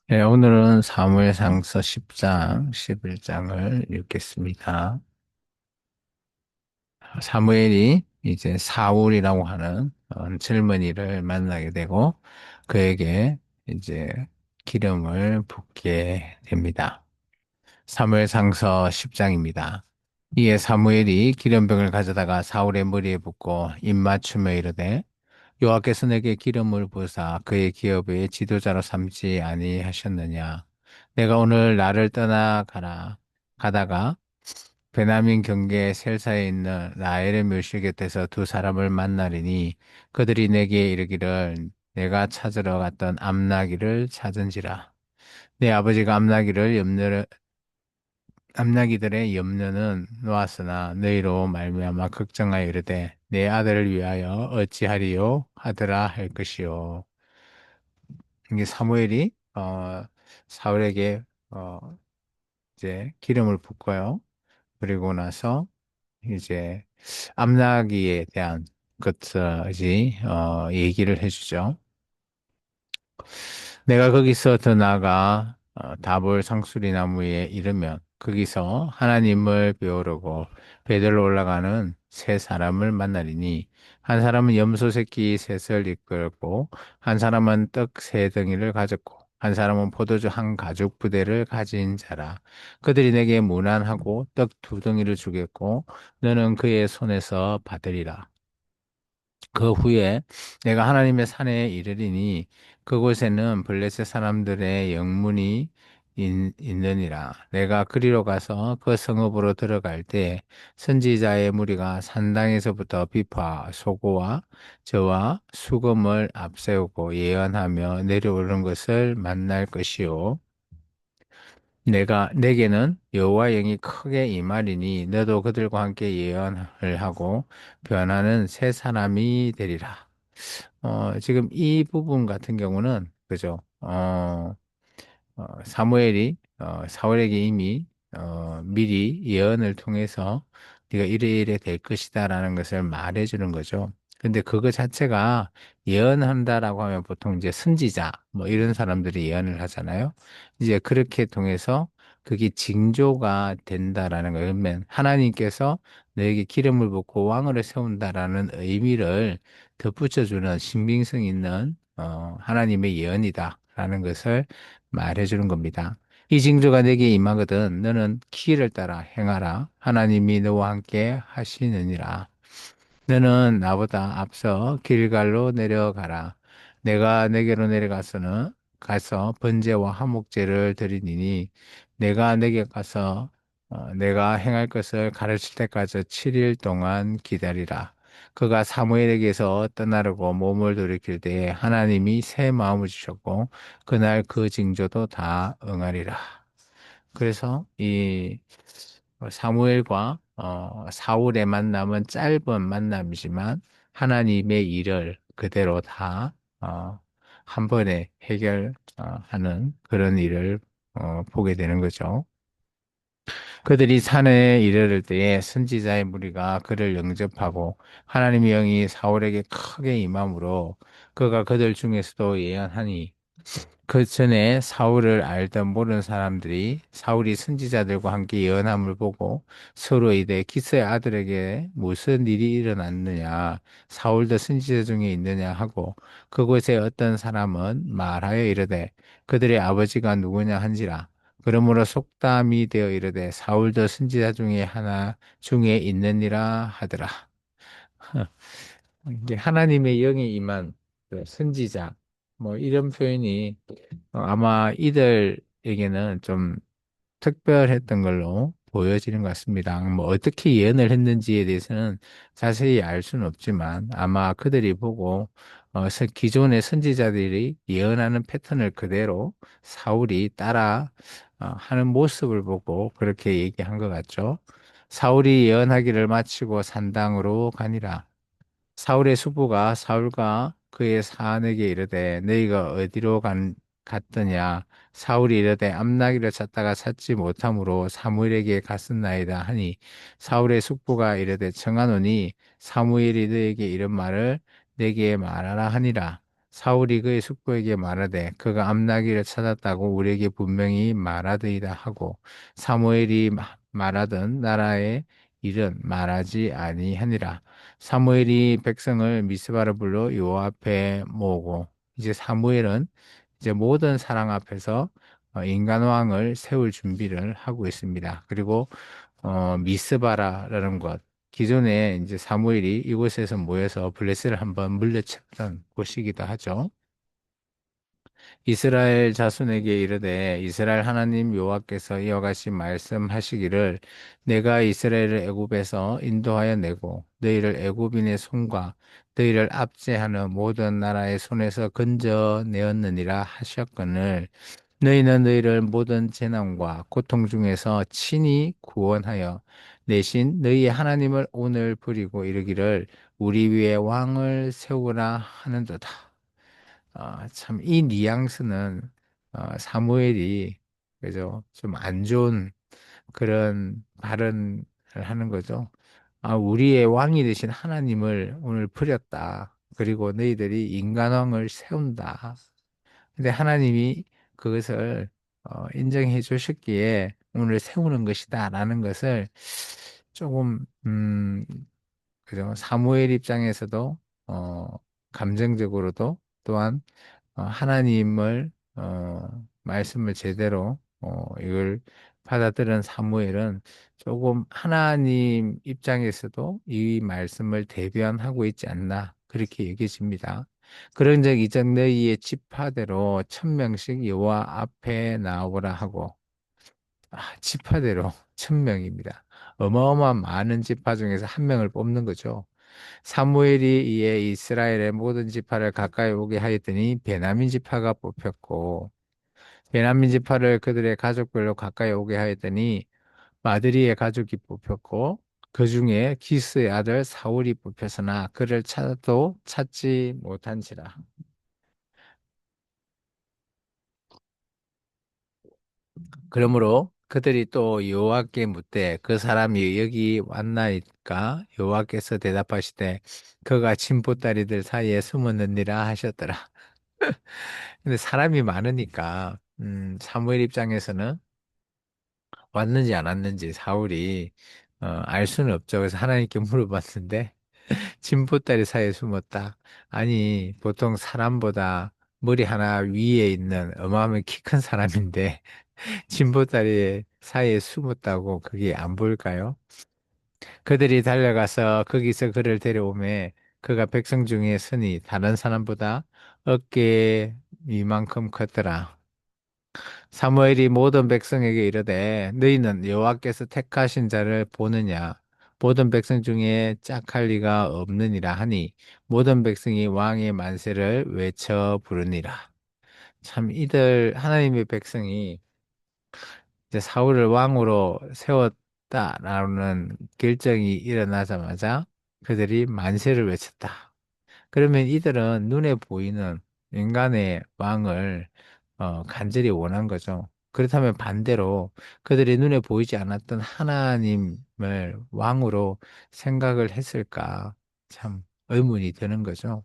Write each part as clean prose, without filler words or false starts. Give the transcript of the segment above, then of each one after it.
네, 오늘은 사무엘상서 10장, 11장을 읽겠습니다. 사무엘이 이제 사울이라고 하는 젊은이를 만나게 되고 그에게 이제 기름을 붓게 됩니다. 사무엘상서 10장입니다. 이에 사무엘이 기름병을 가져다가 사울의 머리에 붓고 입맞춤에 이르되 여호와께서 내게 기름을 부으사 그의 기업의 지도자로 삼지 아니하셨느냐. 내가 오늘 나를 떠나가라 가다가 베냐민 경계 셀사에 있는 라헬의 묘실 곁에서 두 사람을 만나리니 그들이 내게 이르기를 내가 찾으러 갔던 암나기를 찾은지라. 내 아버지가 암나기들의 염려는 놓았으나 너희로 말미암아 걱정하여 이르되 내 아들을 위하여 어찌하리요 하더라 할 것이요. 이게 사무엘이 사울에게 어 이제 기름을 붓고요. 그리고 나서 이제 암나기에 대한 것까지 얘기를 해주죠. 내가 거기서 더 나아가 다볼 상수리 나무에 이르면 거기서 하나님을 배우려고 베들로 올라가는 세 사람을 만나리니 한 사람은 염소 새끼 셋을 이끌고 한 사람은 떡 세 덩이를 가졌고 한 사람은 포도주 한 가죽 부대를 가진 자라. 그들이 내게 무난하고 떡 두 덩이를 주겠고 너는 그의 손에서 받으리라. 그 후에 내가 하나님의 산에 이르리니 그곳에는 블레셋 사람들의 영문이 있느니라. 내가 그리로 가서 그 성읍으로 들어갈 때 선지자의 무리가 산당에서부터 비파, 소고와 저와 수금을 앞세우고 예언하며 내려오는 것을 만날 것이요. 내게는 여호와 영이 크게 임하리니 너도 그들과 함께 예언을 하고 변하는 새 사람이 되리라. 지금 이 부분 같은 경우는 그죠? 사무엘이 사울에게 이미 미리 예언을 통해서 네가 이래 이래 될 것이다라는 것을 말해주는 거죠. 근데 그거 자체가 예언한다라고 하면 보통 이제 선지자 뭐 이런 사람들이 예언을 하잖아요. 이제 그렇게 통해서 그게 징조가 된다라는 거예요. 그러면 하나님께서 너에게 기름을 붓고 왕을 세운다라는 의미를 덧붙여주는 신빙성 있는 하나님의 예언이다라는 것을 말해주는 겁니다. 이 징조가 내게 임하거든 너는 키를 따라 행하라. 하나님이 너와 함께 하시느니라. 너는 나보다 앞서 길갈로 내려가라. 내가 내게로 내려가서는 가서 번제와 화목제를 드리니 내가 내게 가서 내가 행할 것을 가르칠 때까지 7일 동안 기다리라. 그가 사무엘에게서 떠나려고 몸을 돌이킬 때에 하나님이 새 마음을 주셨고 그날 그 징조도 다 응하리라. 그래서 이 사무엘과 사울의 만남은 짧은 만남이지만 하나님의 일을 그대로 다 한 번에 해결하는 그런 일을 보게 되는 거죠. 그들이 산에 이르를 때에 선지자의 무리가 그를 영접하고 하나님의 영이 사울에게 크게 임함으로 그가 그들 중에서도 예언하니 그 전에 사울을 알던 모르는 사람들이 사울이 선지자들과 함께 예언함을 보고 서로 이르되 기스의 아들에게 무슨 일이 일어났느냐 사울도 선지자 중에 있느냐 하고 그곳에 어떤 사람은 말하여 이르되 그들의 아버지가 누구냐 한지라 그러므로 속담이 되어 이르되 사울도 선지자 중에 하나 중에 있느니라 하더라. 이게 하나님의 영이 임한 그 선지자 뭐 이런 표현이 아마 이들에게는 좀 특별했던 걸로 보여지는 것 같습니다. 뭐 어떻게 예언을 했는지에 대해서는 자세히 알 수는 없지만 아마 그들이 보고 기존의 선지자들이 예언하는 패턴을 그대로 사울이 따라 하는 모습을 보고 그렇게 얘기한 것 같죠. 사울이 예언하기를 마치고 산당으로 가니라. 사울의 수부가 사울과 그의 사환에게 이르되 너희가 갔더냐 사울이 이르되 암나기를 찾다가 찾지 못함으로 사무엘에게 갔었나이다 하니 사울의 숙부가 이르되 청하노니 사무엘이 너에게 이런 말을 내게 말하라 하니라 사울이 그의 숙부에게 말하되 그가 암나기를 찾았다고 우리에게 분명히 말하더이다 하고 사무엘이 말하던 나라의 일은 말하지 아니하니라. 사무엘이 백성을 미스바를 불러 여호와 앞에 모으고 이제 사무엘은 이제 모든 사랑 앞에서 인간 왕을 세울 준비를 하고 있습니다. 그리고 미스바라라는 곳, 기존에 이제 사무엘이 이곳에서 모여서 블레스를 한번 물려쳤던 곳이기도 하죠. 이스라엘 자손에게 이르되 이스라엘 하나님 여호와께서 이와 같이 말씀하시기를 내가 이스라엘을 애굽에서 인도하여 내고 너희를 애굽인의 손과 너희를 압제하는 모든 나라의 손에서 건져내었느니라 하셨거늘 너희는 너희를 모든 재난과 고통 중에서 친히 구원하여 내신 너희의 하나님을 오늘 부리고 이르기를 우리 위에 왕을 세우라 하는도다. 참, 이 뉘앙스는 사무엘이 그죠? 좀 안 좋은 그런 발언을 하는 거죠. 우리의 왕이 되신 하나님을 오늘 버렸다. 그리고 너희들이 인간왕을 세운다. 근데 하나님이 그것을 인정해 주셨기에 오늘 세우는 것이다라는 것을 조금 그죠? 사무엘 입장에서도 어, 감정적으로도 또한 하나님을 말씀을 제대로 이걸 받아들은 사무엘은 조금 하나님 입장에서도 이 말씀을 대변하고 있지 않나 그렇게 여겨집니다. 그런즉 이제 너희의 지파대로 1,000명씩 여호와 앞에 나오라 하고 지파대로 1,000명입니다. 어마어마한 많은 지파 중에서 한 명을 뽑는 거죠. 사무엘이 이에 이스라엘의 모든 지파를 가까이 오게 하였더니 베냐민 지파가 뽑혔고 베냐민 지파를 그들의 가족별로 가까이 오게 하였더니 마드리의 가족이 뽑혔고 그 중에 기스의 아들 사울이 뽑혔으나 그를 찾아도 찾지 못한지라. 그러므로 그들이 또 여호와께 묻되 그 사람이 여기 왔나이까 여호와께서 대답하시되 그가 진보다리들 사이에 숨었느니라 하셨더라. 근데 사람이 많으니까 사무엘 입장에서는 왔는지 안 왔는지 사울이 알 수는 없죠. 그래서 하나님께 물어봤는데 진보다리 사이에 숨었다. 아니 보통 사람보다 머리 하나 위에 있는 어마어마한 키 큰 사람인데 진보다리 사이에 숨었다고 그게 안 보일까요? 그들이 달려가서 거기서 그를 데려오매 그가 백성 중에 서니 다른 사람보다 어깨 이만큼 컸더라. 사무엘이 모든 백성에게 이르되 너희는 여호와께서 택하신 자를 보느냐 모든 백성 중에 짝할 리가 없느니라 하니 모든 백성이 왕의 만세를 외쳐 부르니라. 참 이들 하나님의 백성이 이제 사울을 왕으로 세웠다라는 결정이 일어나자마자 그들이 만세를 외쳤다. 그러면 이들은 눈에 보이는 인간의 왕을 간절히 원한 거죠. 그렇다면 반대로 그들의 눈에 보이지 않았던 하나님을 왕으로 생각을 했을까? 참 의문이 드는 거죠.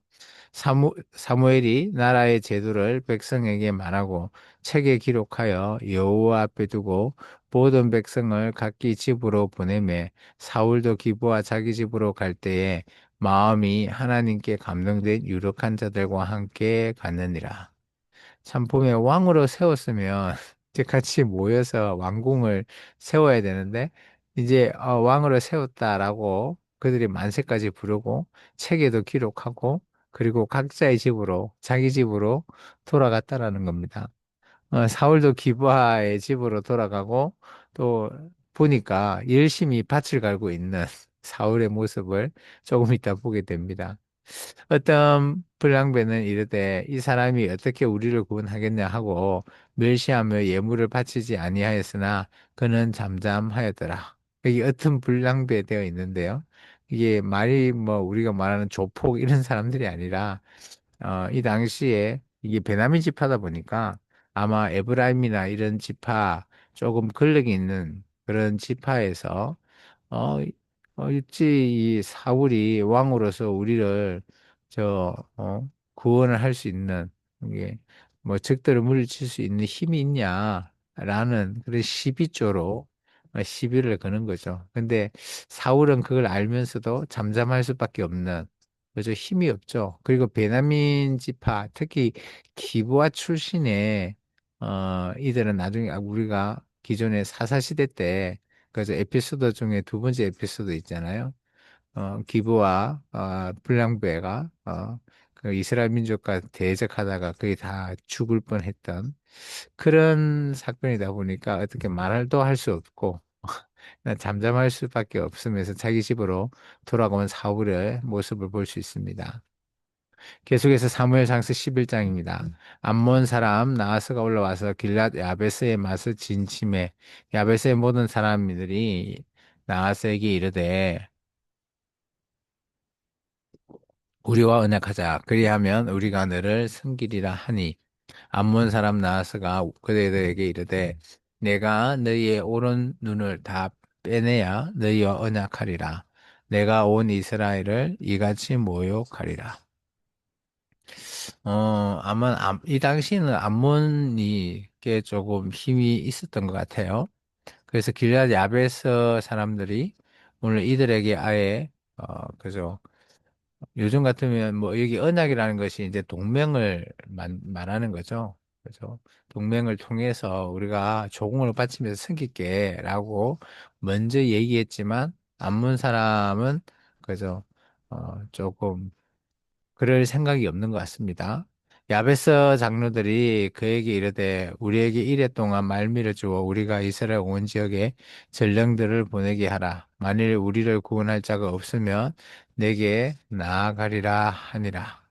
사무엘이 나라의 제도를 백성에게 말하고 책에 기록하여 여호와 앞에 두고 모든 백성을 각기 집으로 보내매 사울도 기브와 자기 집으로 갈 때에 마음이 하나님께 감동된 유력한 자들과 함께 갔느니라. 참 보면 왕으로 세웠으면 이제 같이 모여서 왕궁을 세워야 되는데 이제 왕으로 세웠다라고 그들이 만세까지 부르고 책에도 기록하고 그리고 각자의 집으로 자기 집으로 돌아갔다라는 겁니다. 사울도 기브아의 집으로 돌아가고 또 보니까 열심히 밭을 갈고 있는 사울의 모습을 조금 이따 보게 됩니다. 어떤 불량배는 이르되 이 사람이 어떻게 우리를 구원하겠냐 하고 멸시하며 예물을 바치지 아니하였으나 그는 잠잠하였더라. 여기 어떤 불량배 되어 있는데요. 이게 말이 뭐 우리가 말하는 조폭 이런 사람들이 아니라 이 당시에 이게 베냐민 지파다 보니까 아마 에브라임이나 이런 지파 조금 권력이 있는 그런 지파에서 어, 어찌 이 사울이 왕으로서 우리를 저 구원을 할 수 있는 이게 뭐 적들을 물리칠 수 있는 힘이 있냐라는 그런 시비조로 시비를 거는 거죠. 근데 사울은 그걸 알면서도 잠잠할 수밖에 없는 그죠 힘이 없죠. 그리고 베냐민 지파 특히 기브아 출신의 이들은 나중에 우리가 기존의 사사 시대 때 그죠 에피소드 중에 두 번째 에피소드 있잖아요. 기브와 불량배가 그 이스라엘 민족과 대적하다가 거의 다 죽을 뻔했던 그런 사건이다 보니까 어떻게 말도 할 수 없고 그냥 잠잠할 수밖에 없으면서 자기 집으로 돌아온 사울의 모습을 볼 수 있습니다. 계속해서 사무엘상서 11장입니다. 암몬 사람 나하스가 올라와서 길랏 야베스의 맛을 진침해 야베스의 모든 사람들이 나하스에게 이르되 우리와 언약하자. 그리하면 우리가 너를 섬기리라 하니 암몬 사람 나하스가 그들에게 이르되 내가 너희의 오른 눈을 다 빼내야 너희와 언약하리라. 내가 온 이스라엘을 이같이 모욕하리라. 아마 이 당시에는 암몬이 꽤 조금 힘이 있었던 것 같아요. 그래서 길앗 야베스 사람들이 오늘 이들에게 아예 그죠. 요즘 같으면 뭐 여기 언약이라는 것이 이제 동맹을 말하는 거죠. 그죠. 동맹을 통해서 우리가 조공을 바치면서 섬길게라고 먼저 얘기했지만 암몬 사람은 그죠. 조금 그럴 생각이 없는 것 같습니다. 야베스 장로들이 그에게 이르되 우리에게 이래 동안 말미를 주어 우리가 이스라엘 온 지역에 전령들을 보내게 하라. 만일 우리를 구원할 자가 없으면 내게 나아가리라 하니라.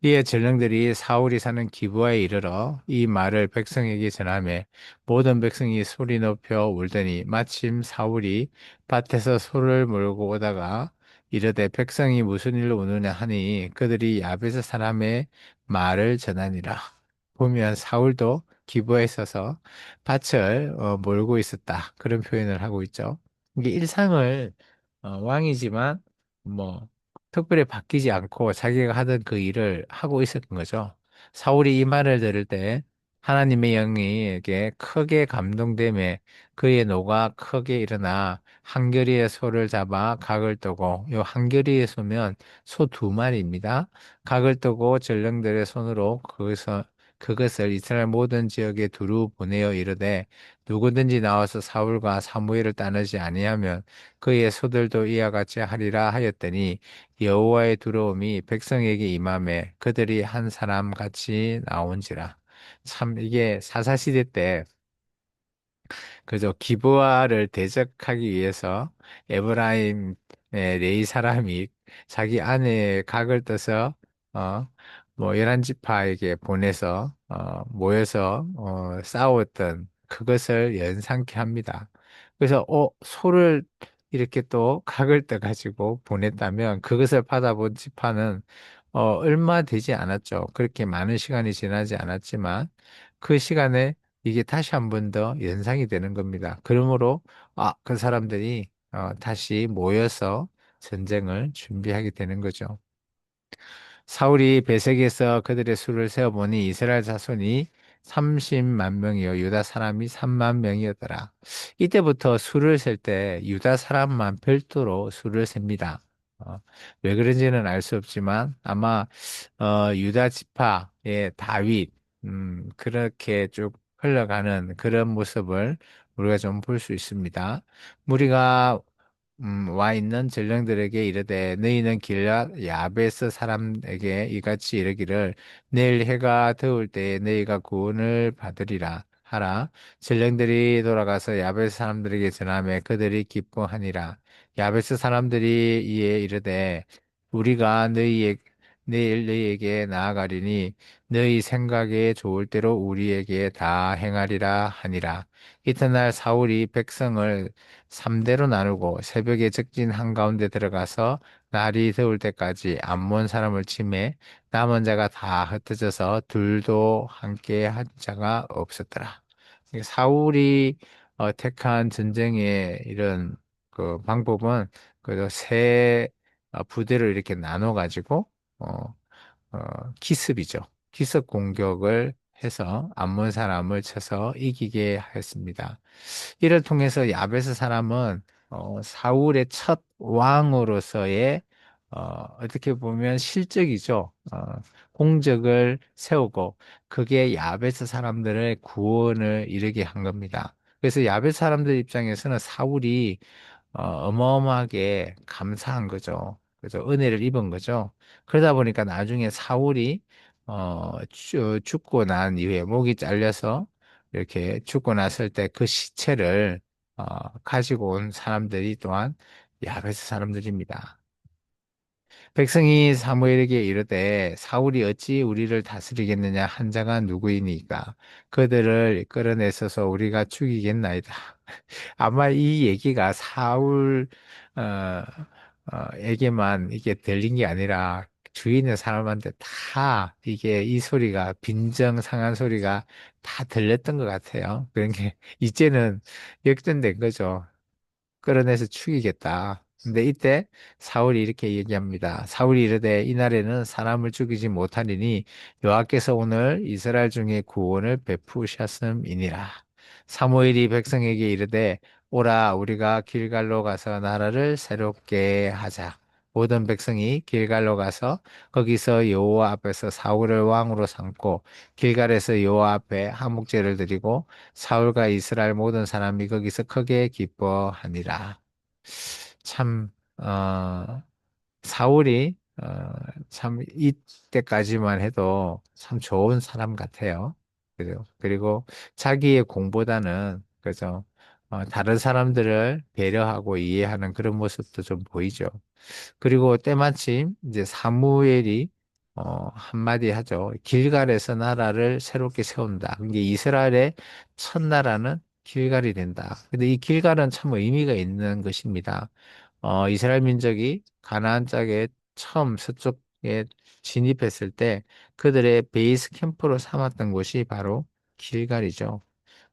이에 전령들이 사울이 사는 기브아에 이르러 이 말을 백성에게 전하매 모든 백성이 소리 높여 울더니 마침 사울이 밭에서 소를 몰고 오다가 이르되 백성이 무슨 일로 우느냐 하니 그들이 야베스 사람의 말을 전하니라. 보면 사울도 기브아에 서서 밭을 몰고 있었다. 그런 표현을 하고 있죠. 이게 일상을 왕이지만 뭐 특별히 바뀌지 않고 자기가 하던 그 일을 하고 있었던 거죠. 사울이 이 말을 들을 때 하나님의 영이에게 크게 감동됨에 그의 노가 크게 일어나 한겨리의 소를 잡아 각을 뜨고 요 한겨리의 소면 소 두 마리입니다. 각을 뜨고 전령들의 손으로 그것을 이스라엘 모든 지역에 두루 보내어 이르되 누구든지 나와서 사울과 사무엘을 따르지 아니하면 그의 소들도 이와 같이 하리라 하였더니 여호와의 두려움이 백성에게 임함에 그들이 한 사람 같이 나온지라. 참 이게 사사시대 때 그저 기브아를 대적하기 위해서 에브라임의 네 사람이 자기 아내의 각을 떠서 어 뭐 열한 지파에게 보내서 모여서 싸웠던 그것을 연상케 합니다. 그래서 소를 이렇게 또 각을 떠 가지고 보냈다면 그것을 받아본 지파는 얼마 되지 않았죠. 그렇게 많은 시간이 지나지 않았지만 그 시간에 이게 다시 한 번 더 연상이 되는 겁니다. 그러므로 그 사람들이 다시 모여서 전쟁을 준비하게 되는 거죠. 사울이 배색에서 그들의 수를 세어보니 이스라엘 자손이 30만 명이요 유다 사람이 3만 명이었더라. 이때부터 수를 셀 때 유다 사람만 별도로 수를 셉니다. 어, 왜 그런지는 알 수 없지만 아마 유다 지파의 다윗 그렇게 쭉 흘러가는 그런 모습을 우리가 좀 볼 수 있습니다. 무리가 와 있는 전령들에게 이르되 너희는 길앗 야베스 사람에게 이같이 이르기를 내일 해가 더울 때에 너희가 구원을 받으리라 하라. 전령들이 돌아가서 야베스 사람들에게 전하매 그들이 기뻐하니라. 야베스 사람들이 이에 이르되 우리가 내일 너희에게 나아가리니 너희 생각에 좋을 대로 우리에게 다 행하리라 하니라. 이튿날 사울이 백성을 3대로 나누고 새벽에 적진 한가운데 들어가서 날이 더울 때까지 암몬 사람을 치매 남은 자가 다 흩어져서 둘도 함께 한 자가 없었더라. 이게 사울이 택한 전쟁의 이런 그 방법은 그새 부대를 이렇게 나눠 가지고 기습이죠. 기습 공격을 해서 암몬 사람을 쳐서 이기게 하였습니다. 이를 통해서 야베스 사람은 사울의 첫 왕으로서의 어떻게 보면 실적이죠. 공적을 세우고 그게 야베스 사람들의 구원을 이루게 한 겁니다. 그래서 야베스 사람들 입장에서는 사울이 어마어마하게 감사한 거죠. 그래서 은혜를 입은 거죠. 그러다 보니까 나중에 사울이 죽고 난 이후에 목이 잘려서 이렇게 죽고 났을 때 그 시체를 가지고 온 사람들이 또한 야베스 사람들입니다. 백성이 사무엘에게 이르되 사울이 어찌 우리를 다스리겠느냐 한 자가 누구이니까 그들을 끌어내서서 우리가 죽이겠나이다. 아마 이 얘기가 사울 어, 에게만 이게 들린 게 아니라 주위에 있는 사람한테 다 이게 이 소리가 빈정상한 소리가 다 들렸던 것 같아요. 그런 게 이제는 역전된 거죠. 끌어내서 죽이겠다. 근데 이때 사울이 이렇게 얘기합니다. 사울이 이르되 이날에는 사람을 죽이지 못하리니 여호와께서 오늘 이스라엘 중에 구원을 베푸셨음이니라. 사무엘이 백성에게 이르되 오라 우리가 길갈로 가서 나라를 새롭게 하자. 모든 백성이 길갈로 가서 거기서 여호와 앞에서 사울을 왕으로 삼고 길갈에서 여호와 앞에 한목제를 드리고 사울과 이스라엘 모든 사람이 거기서 크게 기뻐하니라. 참, 사울이, 참, 이때까지만 해도 참 좋은 사람 같아요. 그리고 자기의 공보다는, 그죠? 다른 사람들을 배려하고 이해하는 그런 모습도 좀 보이죠. 그리고 때마침 이제 사무엘이 한마디 하죠. 길갈에서 나라를 새롭게 세운다. 이게 이스라엘의 첫 나라는 길갈이 된다. 근데 이 길갈은 참 의미가 있는 것입니다. 이스라엘 민족이 가나안 땅에 처음 서쪽에 진입했을 때 그들의 베이스 캠프로 삼았던 곳이 바로 길갈이죠.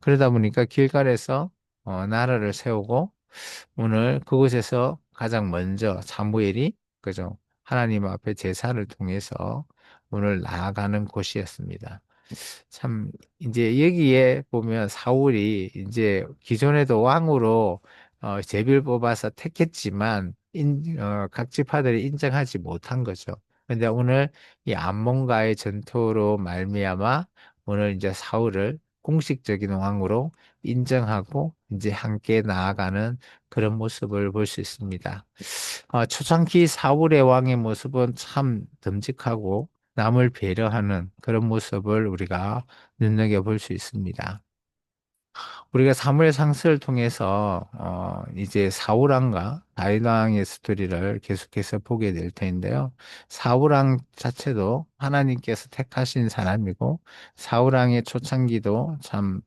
그러다 보니까 길갈에서 나라를 세우고 오늘 그곳에서 가장 먼저 사무엘이 그죠? 하나님 앞에 제사를 통해서 오늘 나아가는 곳이었습니다. 참 이제 여기에 보면 사울이 이제 기존에도 왕으로 제비를 뽑아서 택했지만 각 지파들이 인정하지 못한 거죠. 근데 오늘 이 암몬과의 전투로 말미암아 오늘 이제 사울을 공식적인 왕으로 인정하고 이제 함께 나아가는 그런 모습을 볼 수 있습니다. 초창기 사울의 왕의 모습은 참 듬직하고 남을 배려하는 그런 모습을 우리가 눈여겨볼 수 있습니다. 우리가 사무엘 상스를 통해서 이제 사울 왕과 다윗 왕의 스토리를 계속해서 보게 될 텐데요. 사울 왕 자체도 하나님께서 택하신 사람이고 사울 왕의 초창기도 참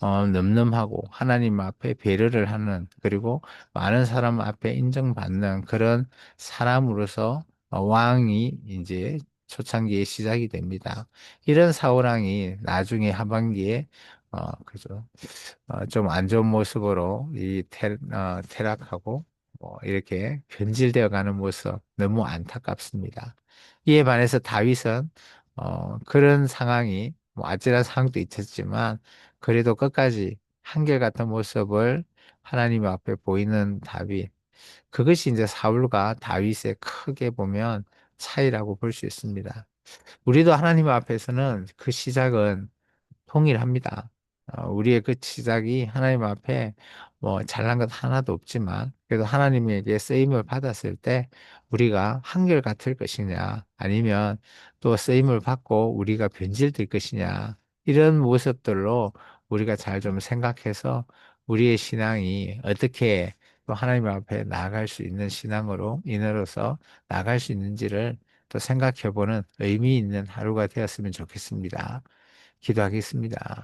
늠름하고 하나님 앞에 배려를 하는 그리고 많은 사람 앞에 인정받는 그런 사람으로서 왕이 이제 초창기에 시작이 됩니다. 이런 사울 왕이 나중에 하반기에 그죠. 좀 안 좋은 모습으로 퇴락하고 뭐 이렇게 변질되어 가는 모습 너무 안타깝습니다. 이에 반해서 다윗은 그런 상황이 뭐 아찔한 상황도 있었지만 그래도 끝까지 한결같은 모습을 하나님 앞에 보이는 다윗 그것이 이제 사울과 다윗의 크게 보면 차이라고 볼 수 있습니다. 우리도 하나님 앞에서는 그 시작은 통일합니다. 우리의 그 시작이 하나님 앞에 뭐 잘난 것 하나도 없지만 그래도 하나님에게 쓰임을 받았을 때 우리가 한결 같을 것이냐 아니면 또 쓰임을 받고 우리가 변질될 것이냐 이런 모습들로 우리가 잘 좀 생각해서 우리의 신앙이 어떻게 또 하나님 앞에 나아갈 수 있는 신앙으로 인으로서 나아갈 수 있는지를 또 생각해 보는 의미 있는 하루가 되었으면 좋겠습니다. 기도하겠습니다.